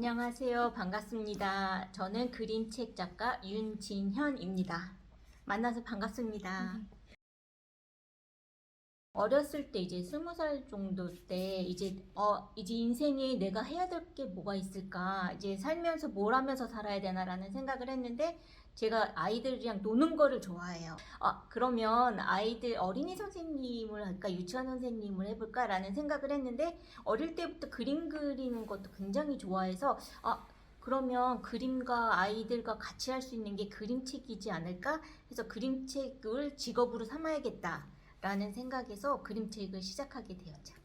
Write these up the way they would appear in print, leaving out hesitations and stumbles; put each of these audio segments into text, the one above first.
안녕하세요. 반갑습니다. 저는 그림책 작가 윤진현입니다. 만나서 반갑습니다. 어렸을 때 이제 20살 정도 때 이제 인생에 내가 해야 될 게 뭐가 있을까? 이제 살면서 뭘 하면서 살아야 되나라는 생각을 했는데 제가 아이들이랑 노는 거를 좋아해요. 그러면 아이들 어린이 선생님을 할까? 유치원 선생님을 해볼까라는 생각을 했는데 어릴 때부터 그림 그리는 것도 굉장히 좋아해서 그러면 그림과 아이들과 같이 할 수 있는 게 그림책이지 않을까? 해서 그림책을 직업으로 삼아야겠다. 라는 생각에서 그림책을 시작하게 되었죠.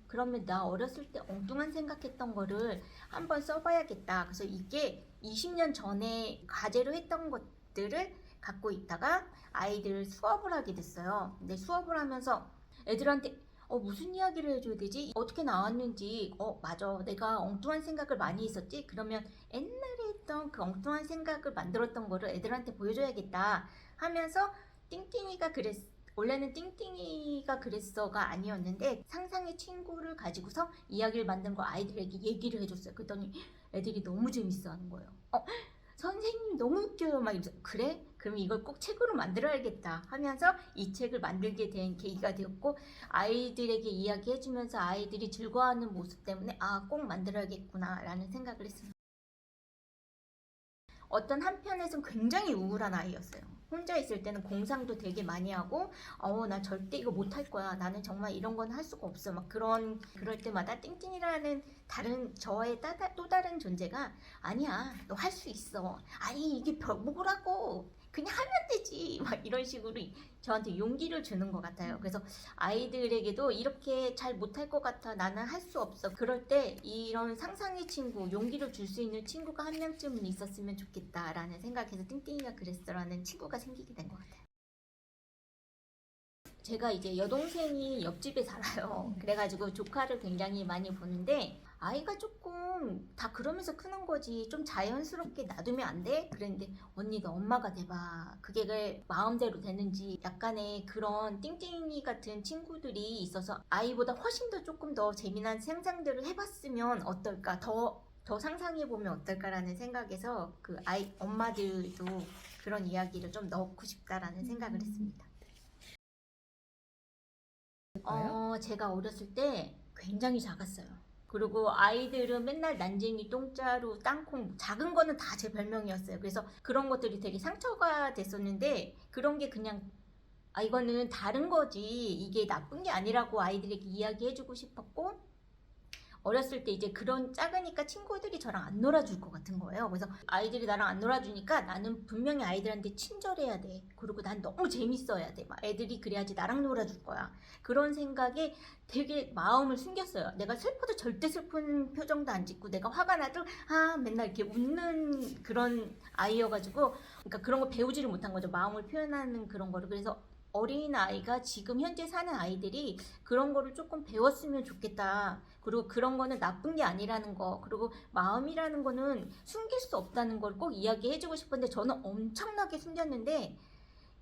그러면 나 어렸을 때 엉뚱한 생각했던 거를 한번 써봐야겠다. 그래서 이게 20년 전에 과제로 했던 것들을 갖고 있다가 아이들 수업을 하게 됐어요. 근데 수업을 하면서 애들한테 무슨 이야기를 해줘야 되지? 어떻게 나왔는지, 맞아. 내가 엉뚱한 생각을 많이 했었지? 그러면 옛날에 했던 그 엉뚱한 생각을 만들었던 거를 애들한테 보여줘야겠다 하면서 띵띵이가 원래는 띵띵이가 그랬어가 아니었는데 상상의 친구를 가지고서 이야기를 만든 거 아이들에게 얘기를 해줬어요. 그랬더니 애들이 너무 재밌어 하는 거예요. 선생님 너무 웃겨요. 막 이러면서 그래? 그럼 이걸 꼭 책으로 만들어야겠다 하면서 이 책을 만들게 된 계기가 되었고 아이들에게 이야기해주면서 아이들이 즐거워하는 모습 때문에 꼭 만들어야겠구나 라는 생각을 했습니다. 어떤 한편에서는 굉장히 우울한 아이였어요. 혼자 있을 때는 공상도 되게 많이 하고 나 절대 이거 못할 거야. 나는 정말 이런 건 할 수가 없어. 막 그럴 때마다 띵띵이라는 저의 또 다른 존재가 아니야. 너 할 수 있어. 아니 이게 뭐라고. 그냥 하면 되지. 막 이런 식으로 저한테 용기를 주는 것 같아요. 그래서 아이들에게도 이렇게 잘 못할 것 같아. 나는 할 수 없어. 그럴 때 이런 상상의 친구, 용기를 줄 수 있는 친구가 한 명쯤은 있었으면 좋겠다라는 생각에서 띵띵이가 그랬어라는 친구가 생기게 된 것 같아요. 제가 이제 여동생이 옆집에 살아요. 그래가지고 조카를 굉장히 많이 보는데 아이가 조금 다 그러면서 크는 거지 좀 자연스럽게 놔두면 안 돼? 그랬는데 언니가 엄마가 돼봐. 그게 마음대로 되는지 약간의 그런 띵띵이 같은 친구들이 있어서 아이보다 훨씬 더 조금 더 재미난 상상들을 해봤으면 어떨까? 더 상상해보면 어떨까라는 생각에서 그 엄마들도 그런 이야기를 좀 넣고 싶다라는 생각을 했습니다. 제가 어렸을 때 굉장히 작았어요. 그리고 아이들은 맨날 난쟁이, 똥자루, 땅콩, 작은 거는 다 제 별명이었어요. 그래서 그런 것들이 되게 상처가 됐었는데 그런 게 그냥 이거는 다른 거지. 이게 나쁜 게 아니라고 아이들에게 이야기해주고 싶었고 어렸을 때 이제 그런 작으니까 친구들이 저랑 안 놀아줄 것 같은 거예요. 그래서 아이들이 나랑 안 놀아주니까 나는 분명히 아이들한테 친절해야 돼. 그리고 난 너무 재밌어야 돼. 막 애들이 그래야지 나랑 놀아줄 거야. 그런 생각에 되게 마음을 숨겼어요. 내가 슬퍼도 절대 슬픈 표정도 안 짓고 내가 화가 나도 맨날 이렇게 웃는 그런 아이여가지고 그러니까 그런 거 배우지를 못한 거죠. 마음을 표현하는 그런 거를. 그래서 어린아이가 지금 현재 사는 아이들이 그런 거를 조금 배웠으면 좋겠다. 그리고 그런 거는 나쁜 게 아니라는 거, 그리고 마음이라는 거는 숨길 수 없다는 걸 꼭 이야기해주고 싶은데 저는 엄청나게 숨겼는데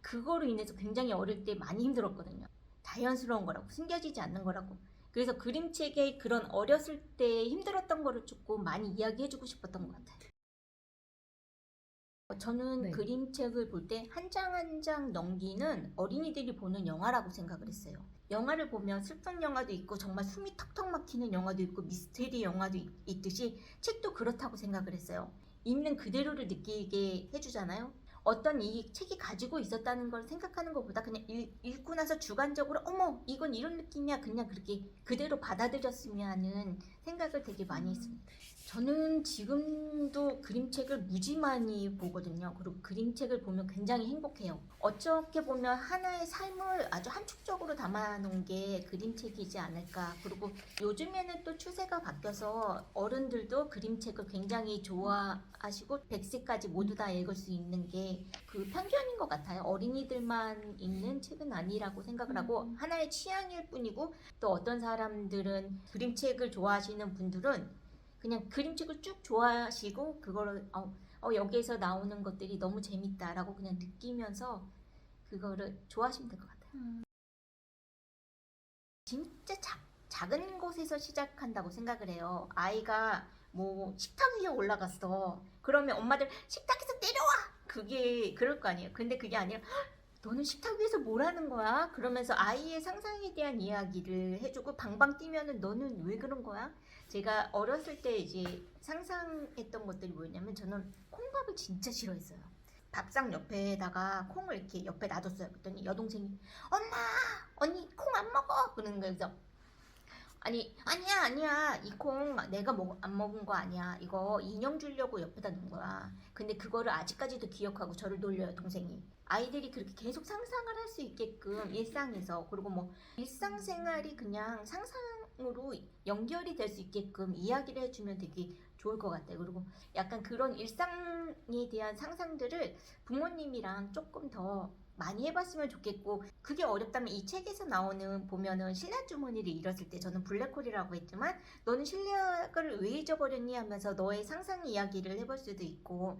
그거로 인해서 굉장히 어릴 때 많이 힘들었거든요. 자연스러운 거라고, 숨겨지지 않는 거라고. 그래서 그림책에 그런 어렸을 때 힘들었던 거를 조금 많이 이야기해주고 싶었던 것 같아요. 저는 네. 그림책을 볼 때 한 장 한 장 넘기는 어린이들이 보는 영화라고 생각을 했어요. 영화를 보면 슬픈 영화도 있고 정말 숨이 턱턱 막히는 영화도 있고 미스테리 영화도 있듯이 책도 그렇다고 생각을 했어요. 있는 그대로를 느끼게 해주잖아요. 어떤 이 책이 가지고 있었다는 걸 생각하는 것보다 그냥 읽고 나서 주관적으로 어머 이건 이런 느낌이야 그냥 그렇게 그대로 받아들였으면 하는 생각을 되게 많이 했습니다. 저는 지금도 그림책을 무지 많이 보거든요. 그리고 그림책을 보면 굉장히 행복해요. 어떻게 보면 하나의 삶을 아주 함축적으로 담아놓은 게 그림책이지 않을까. 그리고 요즘에는 또 추세가 바뀌어서 어른들도 그림책을 굉장히 좋아하시고 100세까지 모두 다 읽을 수 있는 게 그 편견인 것 같아요. 어린이들만 읽는 책은 아니라고 생각을 하고 하나의 취향일 뿐이고 또 어떤 사람들은 그림책을 좋아하시는 분들은 그냥 그림책을 쭉 좋아하시고 그거를 여기에서 나오는 것들이 너무 재밌다라고 그냥 느끼면서 그거를 좋아하시면 될 것 같아요. 진짜 작은 곳에서 시작한다고 생각을 해요. 아이가 뭐 식탁 위에 올라갔어. 그러면 엄마들 식탁에서 내려와! 그게 그럴 거 아니에요. 근데 그게 아니라 너는 식탁 위에서 뭘 하는 거야? 그러면서 아이의 상상에 대한 이야기를 해주고 방방 뛰면은 너는 왜 그런 거야? 제가 어렸을 때 이제 상상했던 것들이 뭐였냐면 저는 콩밥을 진짜 싫어했어요. 밥상 옆에다가 콩을 이렇게 옆에 놔뒀어요. 그랬더니 여동생이 엄마 언니 콩 안 먹어 그러는 거예요. 그래서 아니야 이 콩 내가 안 먹은 거 아니야, 이거 인형 주려고 옆에다 놓은 거야. 근데 그거를 아직까지도 기억하고 저를 놀려요, 동생이. 아이들이 그렇게 계속 상상을 할 수 있게끔 일상에서, 그리고 뭐 일상생활이 그냥 상상으로 연결이 될 수 있게끔 이야기를 해주면 되게 좋을 것 같아요. 그리고 약간 그런 일상에 대한 상상들을 부모님이랑 조금 더 많이 해봤으면 좋겠고, 그게 어렵다면 이 책에서 나오는 보면은 실내 주머니를 잃었을 때 저는 블랙홀이라고 했지만 너는 실력을 왜 잊어버렸니 하면서 너의 상상 이야기를 해볼 수도 있고,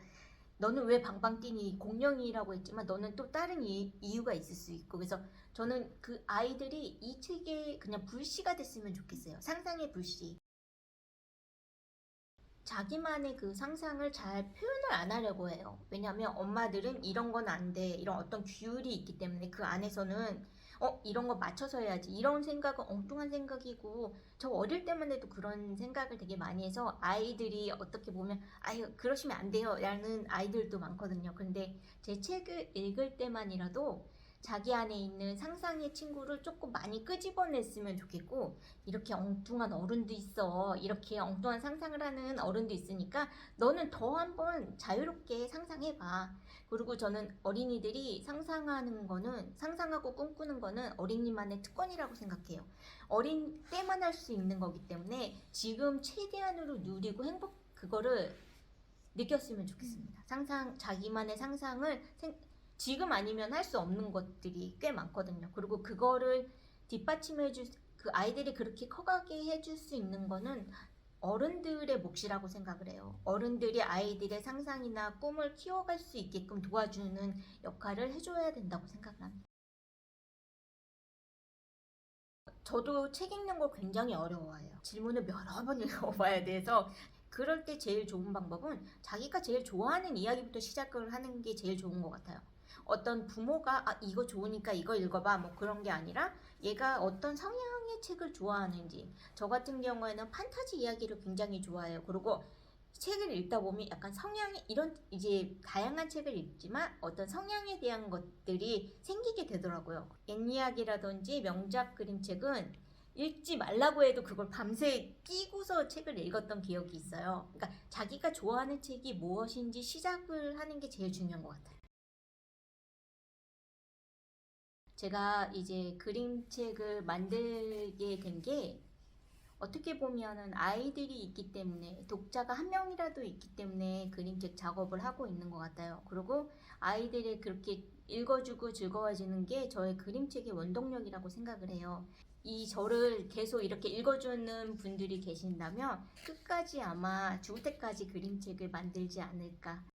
너는 왜 방방 뛰니 공룡이라고 했지만 너는 또 다른 이유가 있을 수 있고. 그래서 저는 그 아이들이 이 책에 그냥 불씨가 됐으면 좋겠어요. 상상의 불씨. 자기만의 그 상상을 잘 표현을 안 하려고 해요. 왜냐하면 엄마들은 이런 건 안 돼, 이런 어떤 규율이 있기 때문에 그 안에서는 이런 거 맞춰서 해야지, 이런 생각은 엉뚱한 생각이고. 저 어릴 때만 해도 그런 생각을 되게 많이 해서 아이들이 어떻게 보면 아유 그러시면 안 돼요 라는 아이들도 많거든요. 근데 제 책을 읽을 때만이라도 자기 안에 있는 상상의 친구를 조금 많이 끄집어냈으면 좋겠고, 이렇게 엉뚱한 어른도 있어, 이렇게 엉뚱한 상상을 하는 어른도 있으니까 너는 더 한번 자유롭게 상상해봐. 그리고 저는 어린이들이 상상하는 거는, 상상하고 꿈꾸는 거는 어린이만의 특권이라고 생각해요. 어린 때만 할 수 있는 거기 때문에 지금 최대한으로 누리고 그거를 느꼈으면 좋겠습니다. 자기만의 상상을 지금 아니면 할 수 없는 것들이 꽤 많거든요. 그리고 그거를 그 아이들이 그렇게 커가게 해줄 수 있는 거는 어른들의 몫이라고 생각을 해요. 어른들이 아이들의 상상이나 꿈을 키워갈 수 있게끔 도와주는 역할을 해줘야 된다고 생각을 합니다. 저도 책 읽는 걸 굉장히 어려워해요. 질문을 여러 번 읽어봐야 돼서. 그럴 때 제일 좋은 방법은 자기가 제일 좋아하는 이야기부터 시작을 하는 게 제일 좋은 것 같아요. 어떤 부모가 이거 좋으니까 이거 읽어봐 뭐 그런 게 아니라 얘가 어떤 성향의 책을 좋아하는지. 저 같은 경우에는 판타지 이야기를 굉장히 좋아해요. 그리고 책을 읽다 보면 약간 성향이 이런 이제 다양한 책을 읽지만 어떤 성향에 대한 것들이 생기게 되더라고요. 옛 이야기라든지 명작 그림책은 읽지 말라고 해도 그걸 밤새 끼고서 책을 읽었던 기억이 있어요. 그러니까 자기가 좋아하는 책이 무엇인지 시작을 하는 게 제일 중요한 것 같아요. 제가 이제 그림책을 만들게 된 게 어떻게 보면은 아이들이 있기 때문에, 독자가 한 명이라도 있기 때문에 그림책 작업을 하고 있는 것 같아요. 그리고 아이들이 그렇게 읽어주고 즐거워지는 게 저의 그림책의 원동력이라고 생각을 해요. 이 저를 계속 이렇게 읽어주는 분들이 계신다면 끝까지 아마 죽을 때까지 그림책을 만들지 않을까.